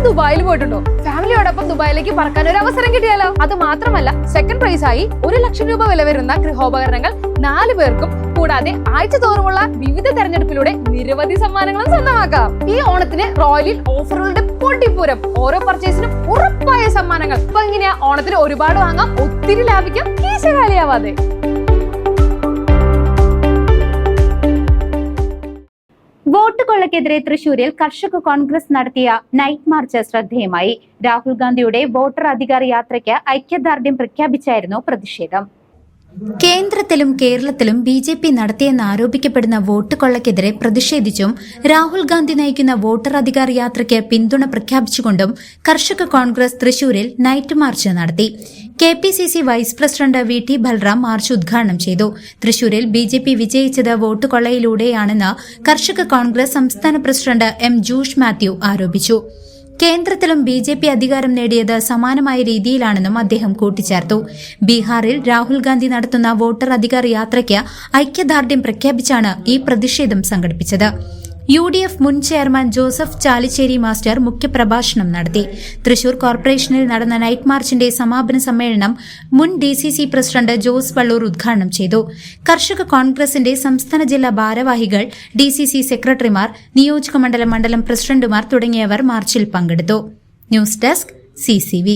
ദുബായിൽ പോയിട്ടുണ്ടോ? ഫാമിലിയോടൊപ്പം ദുബായിലേക്ക് പറക്കാൻ ഒരു അവസരം കിട്ടിയാലോ? അത് മാത്രമല്ല, സെക്കൻഡ് പ്രൈസ് ആയി 1 ലക്ഷം രൂപ വില വരുന്ന ഗൃഹോപകരണങ്ങൾ 4 പേർക്കും, കൂടാതെ ആഴ്ച തോറുമുള്ള വിവിധ തെരഞ്ഞെടുപ്പിലൂടെ നിരവധി സമ്മാനങ്ങളും സ്വന്തമാക്കാം. ഈ ഓണത്തിന് റോയലിൽ ഓഫറുകളുടെ പൊട്ടിപ്പൂരം. ഓരോ പർച്ചേസിനും ഉറപ്പായ സമ്മാനങ്ങൾ. അപ്പൊ ഇങ്ങനെയാ ഓണത്തിന് ഒരുപാട് വാങ്ങാം, ഒത്തിരി ലാഭിക്കാം, കീശ കാലിയാവാതെ. വോട്ട് കൊള്ളക്കെതിരെ തൃശൂരിൽ കർഷക കോൺഗ്രസ് നടത്തിയ നൈറ്റ് മാർച്ച് ശ്രദ്ധേയമായി. രാഹുൽ ഗാന്ധിയുടെ വോട്ടർ അധികാർ യാത്രയ്ക്ക് ഐക്യദാർഢ്യം പ്രഖ്യാപിച്ചായിരുന്നു പ്രതിഷേധം. കേന്ദ്രത്തിലും കേരളത്തിലും BJP നടത്തിയെന്ന് ആരോപിക്കപ്പെടുന്ന വോട്ട് കൊള്ളക്കെതിരെ പ്രതിഷേധിച്ചും രാഹുൽ ഗാന്ധി നയിക്കുന്ന വോട്ടർ അധികാർ യാത്രയ്ക്ക് പിന്തുണ പ്രഖ്യാപിച്ചുകൊണ്ടും കർഷക കോൺഗ്രസ് തൃശൂരിൽ നൈറ്റ് മാർച്ച് നടത്തി. KPCC vice president VT Balram march ഉദ്ഘാടനം ചെയ്തു. തൃശൂരിൽ BJP വിജയിച്ചത് വോട്ട് കൊള്ളയിലൂടെയാണെന്ന് കർഷക കോൺഗ്രസ് സംസ്ഥാന പ്രസിഡന്റ് M ജൂഷ് മാത്യു ആരോപിച്ചു. കേന്ദ്രത്തിലും BJP അധികാരം നേടിയത് സമാനമായ രീതിയിലാണെന്നും അദ്ദേഹം കൂട്ടിച്ചേർത്തു. ബീഹാറിൽ രാഹുൽ ഗാന്ധി നടത്തുന്ന വോട്ടർ അധികാർ യാത്രയ്ക്ക് ഐക്യദാർഢ്യം പ്രഖ്യാപിച്ചാണ് ഈ പ്രതിഷേധം സംഘടിപ്പിച്ചത്. UDF മുൻ ചെയർമാൻ ജോസഫ് ചാലിശ്ശേരി മാസ്റ്റർ മുഖ്യപ്രഭാഷണം നടത്തി. തൃശൂർ കോർപ്പറേഷനിൽ നടന്ന നൈറ്റ് മാർച്ചിന്റെ സമാപന സമ്മേളനം മുൻ DCC പ്രസിഡന്റ് ജോസ് വള്ളൂർ ഉദ്ഘാടനം ചെയ്തു. കർഷക കോൺഗ്രസിന്റെ സംസ്ഥാന ജില്ലാ ഭാരവാഹികൾ, DCC സെക്രട്ടറിമാർ, നിയോജക മണ്ഡലം പ്രസിഡന്റുമാർ തുടങ്ങിയവർ മാർച്ചിൽ പങ്കെടുത്തു. News desk CCV.